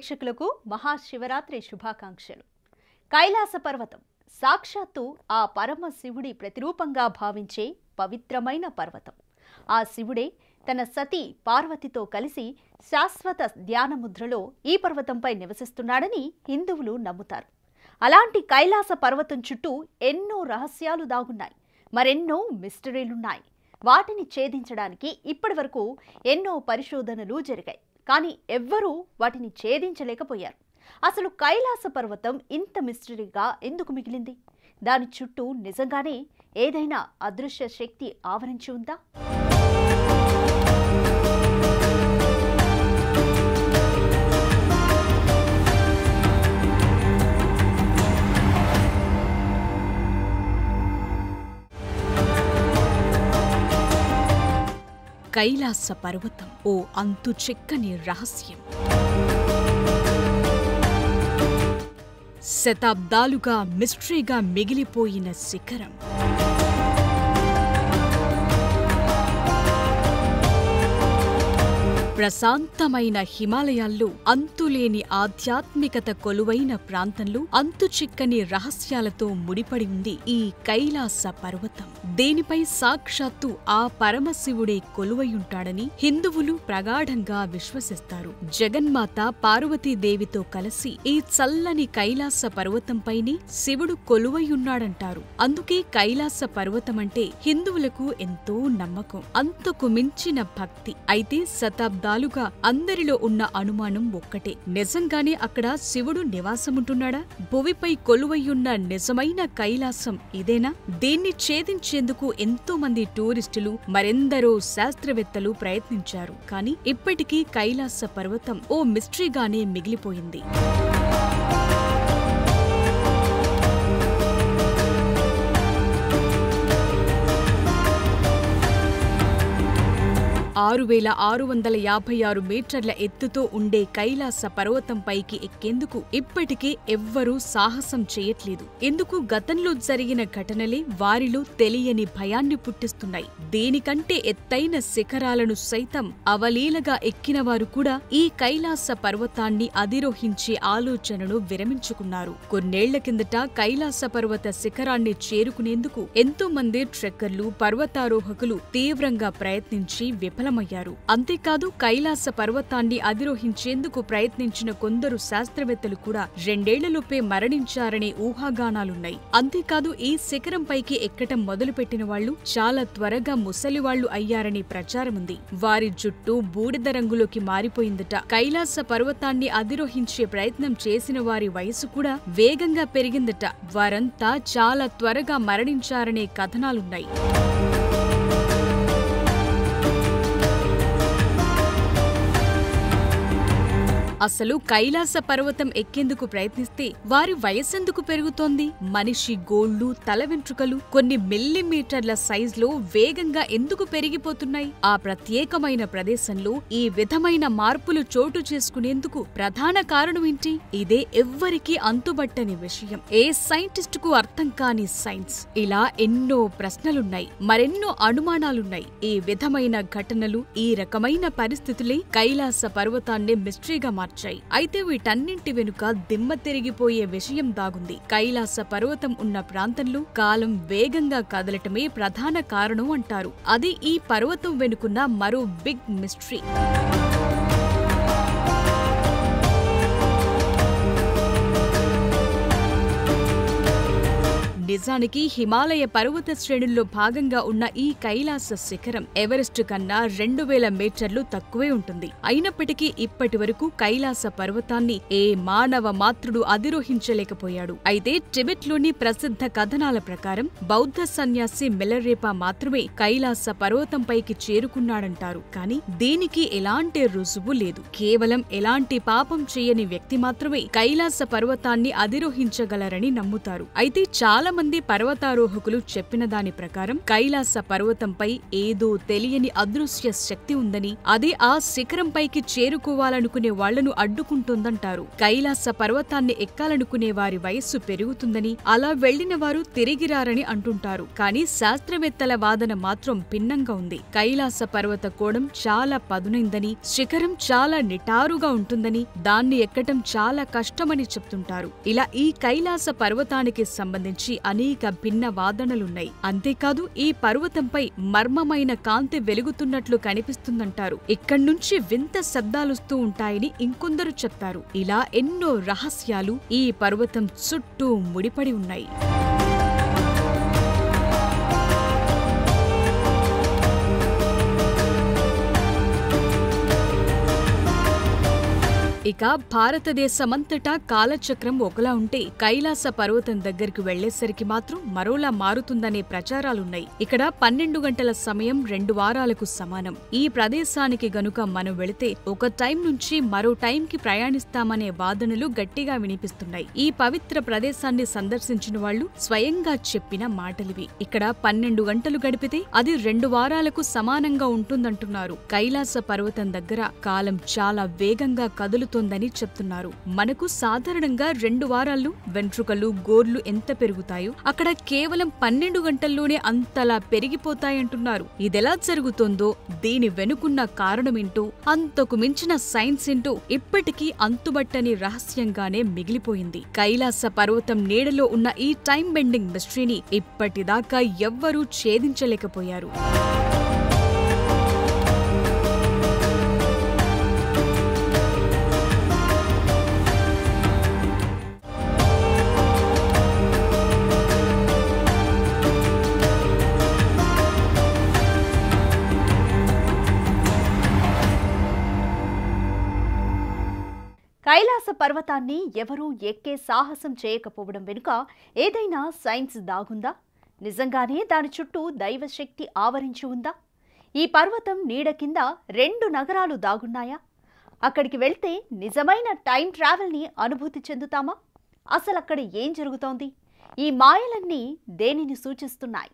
ప్రేక్షకులకు మహాశివరాత్రి శుభాకాంక్షలు. కైలాస పర్వతం సాక్షాత్తు ఆ పరమశివుడి ప్రతిరూపంగా భావించే పవిత్రమైన పర్వతం. ఆ శివుడే తన సతీ పార్వతితో కలిసి శాశ్వత ధ్యానముద్రలో ఈ పర్వతంపై నివసిస్తున్నాడని హిందువులు నమ్ముతారు. అలాంటి కైలాస పర్వతం చుట్టూ ఎన్నో రహస్యాలు దాగున్నాయి, మరెన్నో మిస్టరీలున్నాయి. వాటిని ఛేదించడానికి ఇప్పటివరకు ఎన్నో పరిశోధనలు జరిగాయి, కానీ ఎవ్వరూ వాటిని ఛేదించలేకపోయారు. అసలు కైలాస పర్వతం ఇంత మిస్టరీగా ఎందుకు మిగిలింది? దాని చుట్టూ నిజంగానే ఏదైనా అదృశ్య శక్తి ఆవరించి ఉందా? కైలాస పర్వతం ఓ అంతు చిక్కని రహస్యం. శతాబ్దాలుగా మిస్టరీగా మిగిలిపోయిన శిఖరం. ప్రశాంతమైన హిమాలయాల్లో అంతులేని ఆధ్యాత్మికత కొలువైన ప్రాంతంలో అంతుచిక్కని రహస్యాలతో ముడిపడి ఉంది ఈ కైలాస పర్వతం. దేనిపై సాక్షాత్తు ఆ పరమశివుడే కొలువైయుంటాడని హిందువులు ప్రగాఢంగా విశ్వసిస్తారు. జగన్మాత పార్వతీదేవితో కలిసి ఈ చల్లని కైలాస పర్వతంపైనే శివుడు కొలువైయున్నాడంటారు. అందుకే కైలాస పర్వతమంటే హిందువులకు ఎంతో నమ్మకం, అంతకు మించిన భక్తి. అయితే శతాబ్దాలుగా అందరిలో ఉన్న అనుమానం ఒక్కటే, నిజంగానే అక్కడ శివుడు నివాసముంటున్నాడా? భువిపై కొలువయ్యున్న నిజమైన కైలాసం ఇదేనా? దీన్ని ఛేదించేందుకు ఎంతో మంది టూరిస్టులు, మరెందరో శాస్త్రవేత్తలు ప్రయత్నించారు. కానీ ఇప్పటికీ కైలాస పర్వతం ఓ మిస్టరీగానే మిగిలిపోయింది. 6656 మీటర్ల ఎత్తుతో ఉండే కైలాస పర్వతంపైకి ఎక్కేందుకు ఇప్పటికీ ఎవ్వరూ సాహసం చేయట్లేదు. ఎందుకు? గతంలో జరిగిన ఘటనలే వారిలో తెలియని భయాన్ని పుట్టిస్తున్నాయి. దీనికంటే ఎత్తైన శిఖరాలను సైతం అవలీలగా ఎక్కినవారు కూడా ఈ కైలాస పర్వతాన్ని అధిరోహించే ఆలోచనను విరమించుకున్నారు. కొన్నేళ్ల కిందట కైలాస పర్వత శిఖరాన్ని చేరుకునేందుకు ఎంతో మంది ట్రెక్కర్లు, పర్వతారోహకులు తీవ్రంగా ప్రయత్నించి విఫలమయ్యారు. అంతేకాదు, కైలాస పర్వతాన్ని అధిరోహించేందుకు ప్రయత్నించిన కొందరు శాస్త్రవేత్తలు కూడా 2 ఏళ్లలోపే మరణించారనే ఊహాగానాలున్నాయి. అంతేకాదు, ఈ శిఖరంపైకి ఎక్కటం మొదలుపెట్టిన వాళ్లు చాలా త్వరగా ముసలివాళ్లు అయ్యారనే ప్రచారముంది. వారి జుట్టు బూడిద రంగులోకి మారిపోయిందట. కైలాస పర్వతాన్ని అధిరోహించే ప్రయత్నం చేసిన వారి వయసు కూడా వేగంగా పెరిగిందట. వారంతా చాలా త్వరగా మరణించారనే కథనాలున్నాయి. అసలు కైలాస పర్వతం ఎక్కేందుకు ప్రయత్నిస్తే వారి వయసెందుకు పెరుగుతోంది? మనిషి గోళ్లు, తల వెంట్రుకలు కొన్ని మిల్లీమీటర్ల సైజులో వేగంగా ఎందుకు పెరిగిపోతున్నాయి? ఆ ప్రత్యేకమైన ప్రదేశంలో ఈ విధమైన మార్పులు చోటు చేసుకునేందుకు ప్రధాన కారణమేంటి? ఇదే ఎవ్వరికీ అంతుబట్టని విషయం. ఏ సైంటిస్టుకు అర్థం కాని సైన్స్. ఇలా ఎన్నో ప్రశ్నలున్నాయి, మరెన్నో అనుమానాలున్నాయి. ఈ విధమైన ఘటనలు, ఈ రకమైన పరిస్థితులే కైలాస పర్వతాన్ని మిస్టరీగా మార్చాయి. అయితే వీటన్నింటి వెనుక దిమ్మ తిరిగిపోయే విషయం దాగుంది. కైలాస పర్వతం ఉన్న ప్రాంతంలో కాలం వేగంగా కదలటమే ప్రధాన కారణం అంటారు. అది ఈ పర్వతం వెనుకున్న మరో బిగ్ మిస్టరీ. నిజానికి హిమాలయ పర్వత శ్రేణుల్లో భాగంగా ఉన్న ఈ కైలాస శిఖరం ఎవరెస్ట్ కన్నా 2000 మీటర్లు తక్కువే ఉంటుంది. అయినప్పటికీ ఇప్పటి వరకు కైలాస పర్వతాన్ని ఏ మానవ మాతృడు అధిరోహించలేకపోయాడు. అయితే టిబెట్లోని ప్రసిద్ధ కథనాల ప్రకారం బౌద్ధ సన్యాసి మిలరేపా మాత్రమే కైలాస పర్వతంపైకి చేరుకున్నాడంటారు. కానీ దీనికి ఎలాంటి రుజువు లేదు. కేవలం ఎలాంటి పాపం చేయని వ్యక్తి మాత్రమే కైలాస పర్వతాన్ని అధిరోహించగలరని నమ్ముతారు. అయితే చాలా మంది పర్వతారోహకులు చెప్పిన దాని ప్రకారం కైలాస పర్వతంపై ఏదో తెలియని అదృశ్య శక్తి ఉందని, అది ఆ శిఖరంపైకి చేరుకోవాలనుకునే వాళ్లను అడ్డుకుంటుందంటారు. కైలాస పర్వతాన్ని ఎక్కాలనుకునే వారి వయస్సు పెరుగుతుందని, అలా వెళ్లిన వారు తిరిగిరారని అంటుంటారు. కానీ శాస్త్రవేత్తల వాదన మాత్రం భిన్నంగా ఉంది. కైలాస పర్వత కోణం చాలా పదునైందని, శిఖరం చాలా నిటారుగా ఉంటుందని, దాన్ని ఎక్కటం చాలా కష్టమని చెప్తుంటారు. ఇలా ఈ కైలాస పర్వతానికి సంబంధించి అనేక భిన్న వాదనలున్నాయి. అంతేకాదు ఈ పర్వతంపై మర్మమైన కాంతి వెలుగుతున్నట్లు కనిపిస్తుందంటారు. ఇక్కడ్నుంచి వింత శబ్దాలొస్తూ ఉంటాయని ఇంకొందరు చెప్తారు. ఇలా ఎన్నో రహస్యాలు ఈ పర్వతం చుట్టూ ముడిపడి ఉన్నాయి. ఇక భారతదేశమంతటా కాలచక్రం ఒకలా ఉంటే కైలాస పర్వతం దగ్గరికి వెళ్లేసరికి మాత్రం మరోలా మారుతుందనే ప్రచారాలున్నాయి. ఇక్కడ 12 గంటల సమయం 2 వారాలకు సమానం. ఈ ప్రదేశానికి గనుక మనం వెళితే ఒక టైం నుంచి మరో టైంకి ప్రయాణిస్తామనే వాదనలు గట్టిగా వినిపిస్తున్నాయి. ఈ పవిత్ర ప్రదేశాన్ని సందర్శించిన వాళ్లు స్వయంగా చెప్పిన మాటలివి. ఇక్కడ 12 గంటలు గడిపితే అది 2 వారాలకు సమానంగా ఉంటుందంటున్నారు. కైలాస పర్వతం దగ్గర కాలం చాలా వేగంగా కదులుతోందని చెప్తున్నారు. మనకు సాధారణంగా 2 వారాల్లో వెంట్రుకలు, గోర్లు ఎంత పెరుగుతాయో అక్కడ కేవలం 12 గంటల్లోనే అంతలా పెరిగిపోతాయంటున్నారు. ఇదెలా జరుగుతోందో, దీని వెనుకున్న కారణమేంటో, అంతకు మించిన సైన్స్ ఏంటో ఇప్పటికీ అంతుబట్టని రహస్యంగానే మిగిలిపోయింది. కైలాస పర్వతం నీడలో ఉన్న ఈ టైం బెండింగ్ మిస్టరీని ఇప్పటిదాకా ఎవ్వరూ ఛేదించలేకపోయారు. కైలాస పర్వతాన్ని ఎవరూ ఎక్కే సాహసం చేయకపోవడం వెనుక ఏదైనా సైన్స్ దాగుందా? నిజంగానే దాని చుట్టూ దైవశక్తి ఆవరించి ఉందా? ఈ పర్వతం నీడ కింద 2 నగరాలు దాగున్నాయా? అక్కడికి వెళ్తే నిజమైన టైం ట్రావెల్ని అనుభూతి చెందుతామా? అసలక్కడ ఏం జరుగుతోంది? ఈ మాయలన్నీ దేనిని సూచిస్తున్నాయి?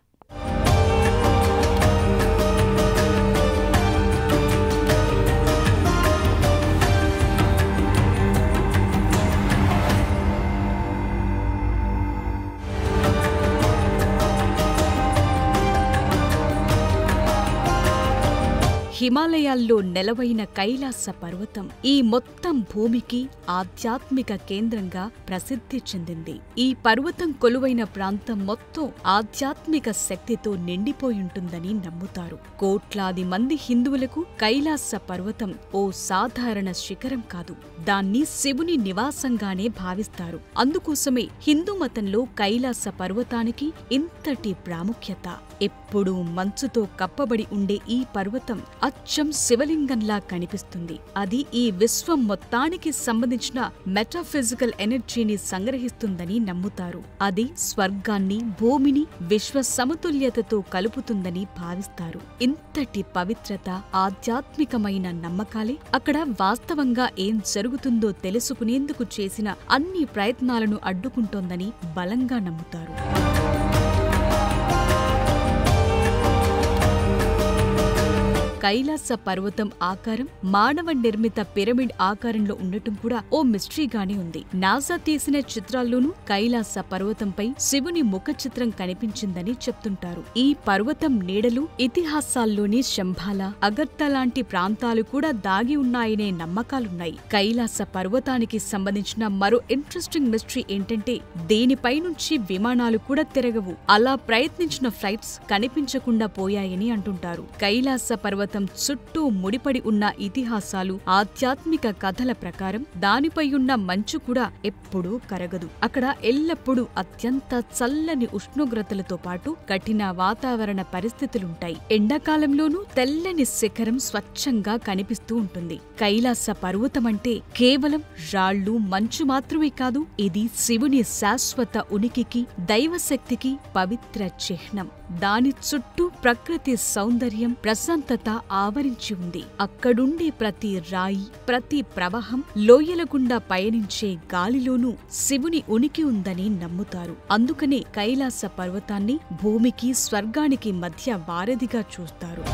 హిమాలయాల్లో నెలవైన కైలాస పర్వతం ఈ మొత్తం భూమికి ఆధ్యాత్మిక కేంద్రంగా ప్రసిద్ధి చెందింది. ఈ పర్వతం కొలువైన ప్రాంతం మొత్తం ఆధ్యాత్మిక శక్తితో నిండిపోయుంటుందని నమ్ముతారు. కోట్లాది మంది హిందువులకు కైలాస పర్వతం ఓ సాధారణ శిఖరం కాదు, దాన్ని శివుని నివాసంగానే భావిస్తారు. అందుకోసమే హిందూ మతంలో కైలాస పర్వతానికి ఇంతటి ప్రాముఖ్యత. ఎప్పుడూ మంచుతో కప్పబడి ఉండే ఈ పర్వతం అచ్చం శివలింగంలా కనిపిస్తుంది. అది ఈ విశ్వం మొత్తానికి సంబంధించిన మెటాఫిజికల్ ఎనర్జీని సంగ్రహిస్తుందని నమ్ముతారు. అది స్వర్గాన్ని, భూమిని విశ్వ సమతుల్యతతో కలుపుతుందని భావిస్తారు. ఇంతటి పవిత్రత, ఆధ్యాత్మికమైన నమ్మకాలే అక్కడ వాస్తవంగా ఏం జరుగుతుందో తెలుసుకునేందుకు చేసిన అన్ని ప్రయత్నాలను అడ్డుకుంటోందని బలంగా నమ్ముతారు. కైలాస పర్వతం ఆకారం మానవ నిర్మిత పిరమిడ్ ఆకారంలో ఉండటం కూడా ఓ మిస్టరీగానే ఉంది. నాసా తీసిన చిత్రాల్లోనూ కైలాస పర్వతంపై శివుని ముఖ చిత్రం కనిపించిందని చెప్తుంటారు. ఈ పర్వతం నీడలు ఇతిహాసాల్లోని శంభాల, అగర్త లాంటి ప్రాంతాలు కూడా దాగి ఉన్నాయనే నమ్మకాలున్నాయి. కైలాస పర్వతానికి సంబంధించిన మరో ఇంట్రెస్టింగ్ మిస్టరీ ఏంటంటే దీనిపై నుంచి విమానాలు కూడా తిరగవు. అలా ప్రయత్నించిన ఫ్లైట్స్ కనిపించకుండా పోయాయని అంటుంటారు. కైలాస పర్వతం చుట్టూ ముడిపడి ఉన్న ఇతిహాసాలు, ఆధ్యాత్మిక కథల ప్రకారం దానిపై ఉన్న మంచు కూడా ఎప్పుడూ కరగదు. అక్కడ ఎల్లప్పుడూ అత్యంత చల్లని ఉష్ణోగ్రతలతో పాటు కఠిన వాతావరణ పరిస్థితులుంటాయి. ఎండాకాలంలోనూ తెల్లని శిఖరం స్వచ్ఛంగా కనిపిస్తూ ఉంటుంది. కైలాస పర్వతమంటే కేవలం రాళ్లు, మంచు మాత్రమే కాదు, ఇది శివుని శాశ్వత ఉనికికి, దైవశక్తికి పవిత్ర చిహ్నం. దాని చుట్టూ ప్రకృతి సౌందర్యం, ప్రశాంతత ఆవరించి ఉంది. అక్కడుండే ప్రతి రాయి, ప్రతి ప్రవాహం, లోయల గుండా పయనించే గాలిలోనూ శివుని ఉనికి ఉందని నమ్ముతారు. అందుకనే కైలాస పర్వతాన్ని భూమికి, స్వర్గానికి మధ్య వారధిగా చూస్తారు.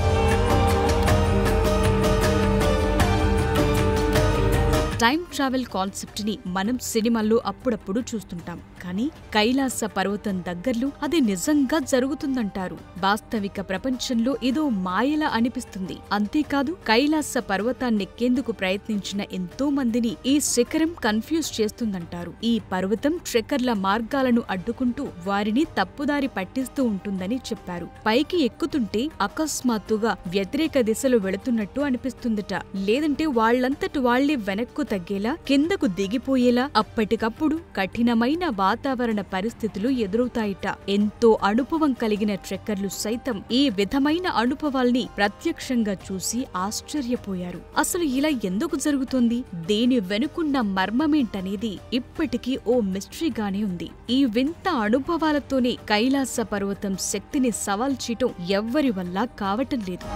టైం ట్రావెల్ కాన్సెప్ట్ ని మనం సినిమాల్లో అప్పుడప్పుడు చూస్తుంటాం. కానీ కైలాస పర్వతం దగ్గర్లో అది నిజంగా జరుగుతుందంటారు. వాస్తవిక ప్రపంచంలో ఏదో మాయలా అనిపిస్తుంది. అంతేకాదు కైలాస పర్వతాన్నెక్కేందుకు ప్రయత్నించిన ఎంతో మందిని ఈ శిఖరం కన్ఫ్యూజ్ చేస్తుందంటారు. ఈ పర్వతం ట్రెక్కర్ల మార్గాలను అడ్డుకుంటూ వారిని తప్పుదారి పట్టిస్తూ ఉంటుందని చెప్పారు. పైకి ఎక్కుతుంటే అకస్మాత్తుగా వ్యతిరేక దిశలో వెళుతున్నట్టు అనిపిస్తుందట. లేదంటే వాళ్లంతటి వాళ్లే వెనక్కు తగ్గేలా, కిందకు దిగిపోయేలా అప్పటికప్పుడు కఠినమైన వాతావరణ పరిస్థితులు ఎదురవుతాయిట. ఎంతో అనుభవం కలిగిన ట్రెక్కర్లు సైతం ఈ విధమైన అనుభవాల్ని ప్రత్యక్షంగా చూసి ఆశ్చర్యపోయారు. అసలు ఇలా ఎందుకు జరుగుతుంది, దేని వెనుకున్న మర్మమేంటనేది ఇప్పటికీ ఓ మిస్టరీగానే ఉంది. ఈ వింత అనుభవాలతోనే కైలాస పర్వతం శక్తిని సవాల్ చేయటం ఎవ్వరి వల్ల కావటం లేదు.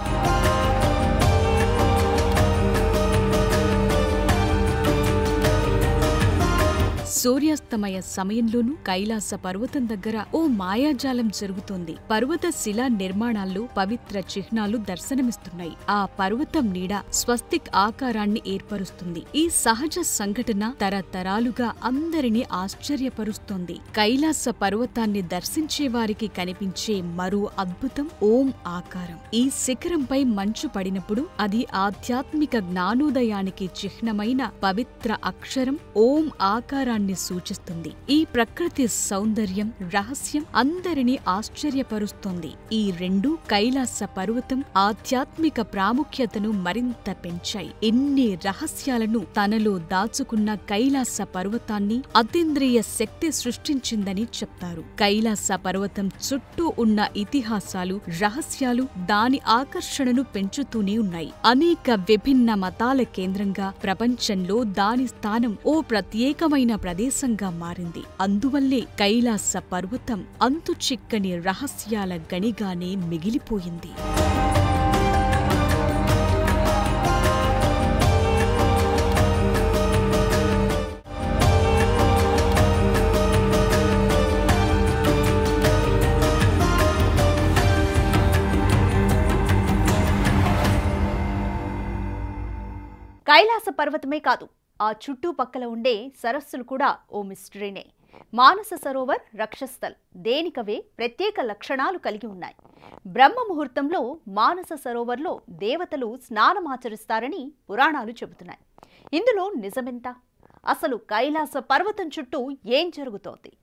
సూర్యాస్తమయ సమయంలోనూ కైలాస పర్వతం దగ్గర ఓ మాయాజాలం జరుగుతోంది. పర్వత శిలా నిర్మాణాల్లో పవిత్ర చిహ్నాలు దర్శనమిస్తున్నాయి. ఆ పర్వతం నీడ స్వస్తిక్ ఆకారాన్ని ఏర్పరుస్తుంది. ఈ సహజ సంఘటన తరతరాలుగా అందరినీ ఆశ్చర్యపరుస్తోంది. కైలాస పర్వతాన్ని దర్శించే వారికి కనిపించే మరో అద్భుతం ఓం ఆకారం. ఈ శిఖరంపై మంచు పడినప్పుడు అది ఆధ్యాత్మిక జ్ఞానోదయానికి చిహ్నమైన పవిత్ర అక్షరం ఓం ఆకారాన్ని సూచిస్తుంది. ఈ ప్రకృతి సౌందర్యం, రహస్యం అందరినీ ఆశ్చర్యపరుస్తోంది. ఈ రెండు కైలాస పర్వతం ఆధ్యాత్మిక ప్రాముఖ్యతను మరింత పెంచాయి. ఎన్ని రహస్యాలను తనలో దాచుకున్న కైలాస పర్వతాన్ని అతీంద్రియ శక్తి సృష్టించిందని చెప్తారు. కైలాస పర్వతం చుట్టూ ఉన్న ఇతిహాసాలు, రహస్యాలు దాని ఆకర్షణను పెంచుతూనే ఉన్నాయి. అనేక విభిన్న మతాల కేంద్రంగా ప్రపంచంలో దాని స్థానం ఓ ప్రత్యేకమైన ప్రదేశంగా మారింది. అందువల్లే కైలాస పర్వతం అంతుచిక్కని రహస్యాల గనిగానే మిగిలిపోయింది. కైలాస పర్వతమే కాదు, ఆ చుట్టుపక్కల ఉండే సరస్సులు కూడా ఓ మిస్టరీనే. మానస సరోవర్, రక్షస్థల్ దేనికవే ప్రత్యేక లక్షణాలు కలిగి ఉన్నాయి. బ్రహ్మ ముహూర్తంలో మానస సరోవర్లో దేవతలు స్నానమాచరిస్తారని పురాణాలు చెబుతున్నాయి. ఇందులో నిజమెంత? అసలు కైలాస పర్వతం చుట్టూ ఏం జరుగుతోంది?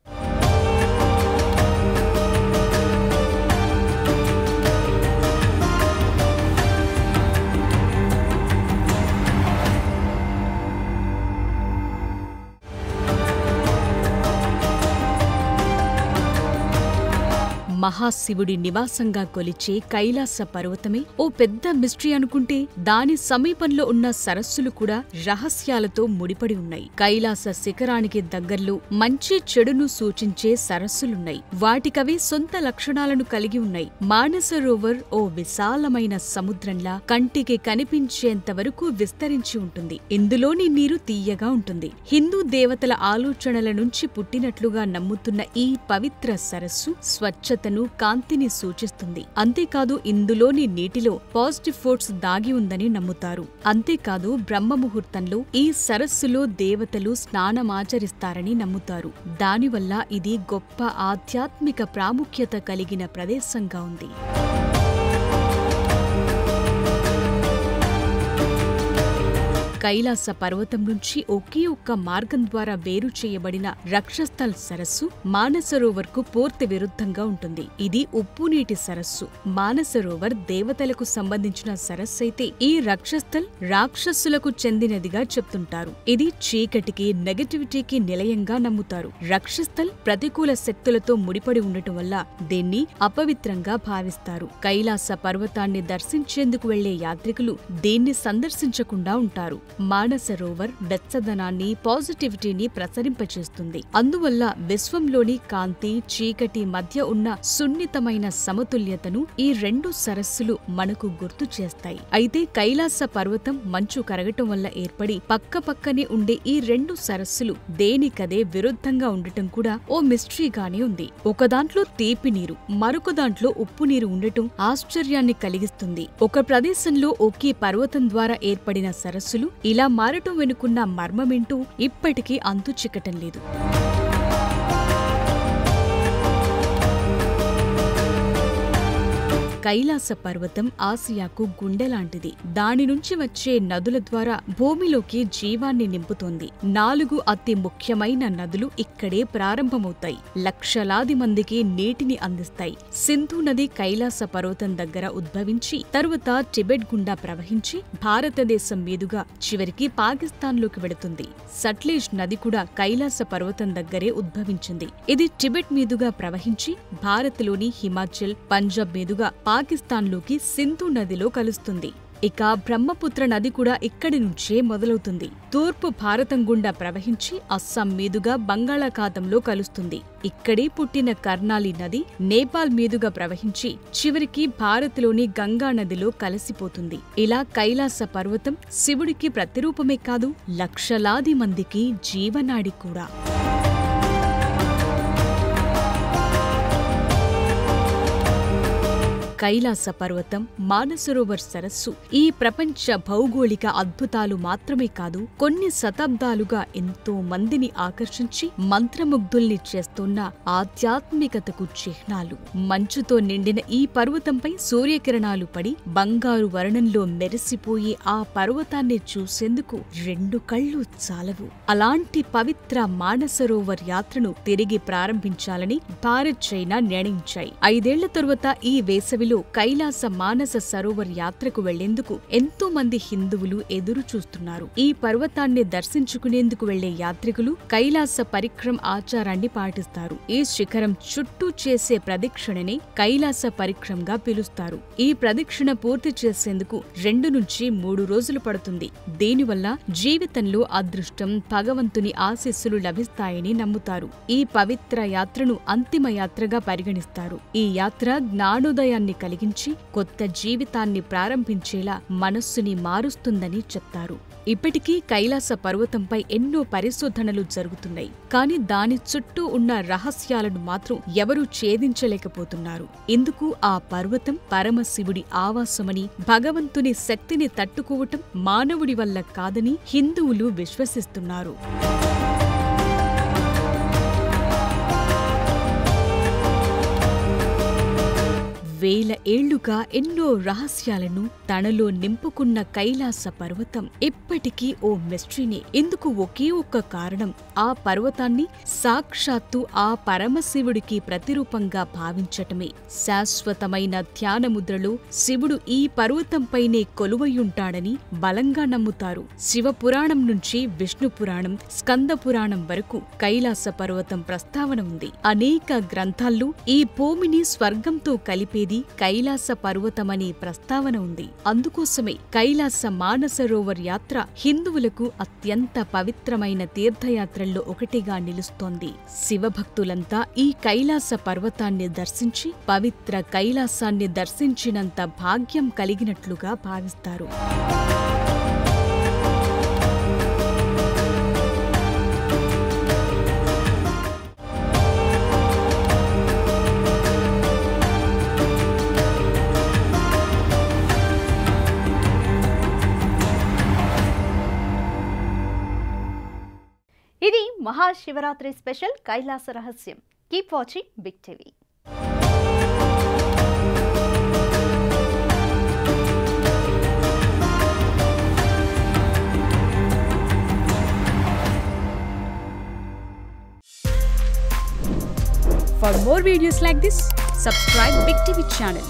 మహాశివుడి నివాసంగా కొలిచే కైలాస పర్వతమే ఓ పెద్ద మిస్టరీ అనుకుంటే దాని సమీపంలో ఉన్న సరస్సులు కూడా రహస్యాలతో ముడిపడి ఉన్నాయి. కైలాస శిఖరానికి దగ్గర్లో మంచి చెడును సూచించే సరస్సులున్నాయి. వాటికవి సొంత లక్షణాలను కలిగి ఉన్నాయి. మానసరోవర్ ఓ విశాలమైన సముద్రంలా కంటికి కనిపించేంత వరకు విస్తరించి ఉంటుంది. ఇందులోని నీరు తీయగా ఉంటుంది. హిందూ దేవతల ఆలోచనల నుంచి పుట్టినట్లుగా నమ్ముతున్న ఈ పవిత్ర సరస్సు స్వచ్ఛతను, కాంతిని సూచిస్తుంది. అంతేకాదు ఇందులోని నీటిలో పాజిటివ్ ఫోర్స్ దాగి ఉందని నమ్ముతారు. అంతేకాదు బ్రహ్మ ముహూర్తంలో ఈ సరస్సులో దేవతలు స్నానమాచరిస్తారని నమ్ముతారు. దానివల్ల ఇది గొప్ప ఆధ్యాత్మిక ప్రాముఖ్యత కలిగిన ప్రదేశంగా ఉంది. కైలాస పర్వతం నుంచి ఒకే ఒక్క మార్గం ద్వారా వేరు చేయబడిన రక్షస్థల్ సరస్సు మానసరోవర్కు పూర్తి విరుద్ధంగా ఉంటుంది. ఇది ఉప్పునీటి సరస్సు. మానసరోవర్ దేవతలకు సంబంధించిన సరస్సు అయితే ఈ రక్షస్థల్ రాక్షసులకు చెందినదిగా చెప్తుంటారు. ఇది చీకటికి, నెగటివిటీకి నిలయంగా నమ్ముతారు. రక్షస్థల్ ప్రతికూల శక్తులతో ముడిపడి ఉండటం వల్ల దీన్ని అపవిత్రంగా భావిస్తారు. కైలాస పర్వతాన్ని దర్శించేందుకు వెళ్లే యాత్రికులు దీన్ని సందర్శించకుండా ఉంటారు. మానస రోవర్ వెచ్చదనాన్ని, పాజిటివిటీని ప్రసరింపచేస్తుంది. అందువల్ల విశ్వంలోని కాంతి, చీకటి మధ్య ఉన్న సున్నితమైన సమతుల్యతను ఈ రెండు సరస్సులు మనకు గుర్తు చేస్తాయి. అయితే కైలాస పర్వతం మంచు కరగటం వల్ల ఏర్పడి పక్కపక్కనే ఉండే ఈ రెండు సరస్సులు దేనికదే విరుద్ధంగా ఉండటం కూడా ఓ మిస్టరీగానే ఉంది. ఒక దాంట్లో తీపి నీరు, మరొక దాంట్లో ఉప్పు నీరు ఉండటం ఆశ్చర్యాన్ని కలిగిస్తుంది. ఒక ప్రదేశంలో ఒకే పర్వతం ద్వారా ఏర్పడిన సరస్సులు ఇలా మారటం వెనుకున్న మర్మమేంటో ఇప్పటికీ అంతు చిక్కటం లేదు. కైలాస పర్వతం ఆసియాకు గుండెలాంటిది. దాని నుంచి వచ్చే నదుల ద్వారా భూమిలోకి జీవాన్ని నింపుతోంది. 4 అతి ముఖ్యమైన నదులు ఇక్కడే ప్రారంభమవుతాయి. లక్షలాది మందికి నీటిని అందిస్తాయి. సింధు నది కైలాస పర్వతం దగ్గర ఉద్భవించి తరువాత టిబెట్ గుండా ప్రవహించి భారతదేశం మీదుగా చివరికి పాకిస్తాన్లోకి వెడుతుంది. సట్లెజ్ నది కూడా కైలాస పర్వతం దగ్గరే ఉద్భవించింది. ఇది టిబెట్ మీదుగా ప్రవహించి భారత్లోని హిమాచల్, పంజాబ్ మీదుగా పాకిస్తాన్లోకి సింధు నదిలో కలుస్తుంది. ఇక బ్రహ్మపుత్ర నది కూడా ఇక్కడి నుంచే మొదలవుతుంది. తూర్పు భారతం గుండా ప్రవహించి అస్సాం మీదుగా బంగాళాఖాతంలో కలుస్తుంది. ఇక్కడే పుట్టిన కర్నాలి నది నేపాల్ మీదుగా ప్రవహించి చివరికి భారత్లోని గంగా నదిలో కలిసిపోతుంది. ఇలా కైలాస పర్వతం శివుడికి ప్రతిరూపమే కాదు, లక్షలాది మందికి జీవనాడి కూడా. కైలాస పర్వతం, మానసరోవర్ సరస్సు ఈ ప్రపంచ భౌగోళిక అద్భుతాలు మాత్రమే కాదు, కొన్ని శతాబ్దాలుగా ఎంతో మందిని ఆకర్షించి మంత్రముగ్ధుల్ని చేస్తున్న ఆధ్యాత్మికతకు చిహ్నాలు. మంచుతో నిండిన ఈ పర్వతంపై సూర్యకిరణాలు పడి బంగారు వర్ణంలో మెరిసిపోయి ఆ పర్వతాన్ని చూసేందుకు 2 కళ్ళు చాలవు. అలాంటి పవిత్ర మానసరోవర్ యాత్రను తిరిగి ప్రారంభించాలని భారత్, చైనా నిర్ణయించాయి. 5 ఏళ్ల తరువాత ఈ వేసవి కైలాస మానస సరోవర్ యాత్రకు వెళ్లేందుకు ఎంతో మంది హిందువులు ఎదురు చూస్తున్నారు. ఈ పర్వతాన్ని దర్శించుకునేందుకు వెళ్లే యాత్రికులు కైలాస పరిక్రమ ఆచారాన్ని పాటిస్తారు. ఈ శిఖరం చుట్టూ చేసే ప్రదక్షిణని కైలాస పరిక్రమగా పిలుస్తారు. ఈ ప్రదక్షిణ పూర్తి చేసేందుకు 2 నుంచి 3 రోజులు పడుతుంది. దీనివల్ల జీవితంలో అదృష్టం, భగవంతుని ఆశీస్సులు లభిస్తాయని నమ్ముతారు. ఈ పవిత్ర యాత్రను అంతిమ యాత్రగా పరిగణిస్తారు. ఈ యాత్ర జ్ఞానోదయాన్ని కలిగించి కొత్త జీవితాన్ని ప్రారంభించేలా మనస్సుని మారుస్తుందని చెప్తారు. ఇప్పటికీ కైలాస పర్వతంపై ఎన్నో పరిశోధనలు జరుగుతున్నాయి. కానీ దాని చుట్టూ ఉన్న రహస్యాలను మాత్రం ఎవరూ ఛేదించలేకపోతున్నారు. ఇందుకు ఆ పర్వతం పరమశివుడి ఆవాసమని, భగవంతుని శక్తిని తట్టుకోవటం మానవుడి వల్ల కాదని హిందువులు విశ్వసిస్తున్నారు. వేల ఏళ్లుగా ఎన్నో రహస్యాలను తనలో నింపుకున్న కైలాస పర్వతం ఇప్పటికీ ఓ మిస్టరీనే. ఇందుకు ఒకే ఒక్క కారణం, ఆ పర్వతాన్ని సాక్షాత్తు ఆ పరమశివుడికి ప్రతిరూపంగా భావించటమే. శాశ్వతమైన ధ్యానముద్రలో శివుడు ఈ పర్వతంపైనే కొలువయుంటాడని బలంగా నమ్ముతారు. శివపురాణం నుంచి విష్ణు పురాణం, స్కంద పురాణం వరకు కైలాస పర్వతం ప్రస్తావన ఉంది. అనేక గ్రంథాల్లో ఈ భూమిని స్వర్గంతో కలిపేది కైలాస పర్వతమనే ప్రస్తావన ఉంది. అందుకోసమే కైలాస మానసరోవర్ యాత్ర హిందువులకు అత్యంత పవిత్రమైన తీర్థయాత్రల్లో ఒకటిగా నిలుస్తోంది. శివభక్తులంతా ఈ కైలాస పర్వతాన్ని దర్శించి పవిత్ర కైలాసాన్ని దర్శించినంత భాగ్యం కలిగినట్లుగా భావిస్తారు. ఇది మహాశివరాత్రి స్పెషల్ కైలాస రహస్యం. Keep watching Big TV. For more videos like this, subscribe Big TV channel.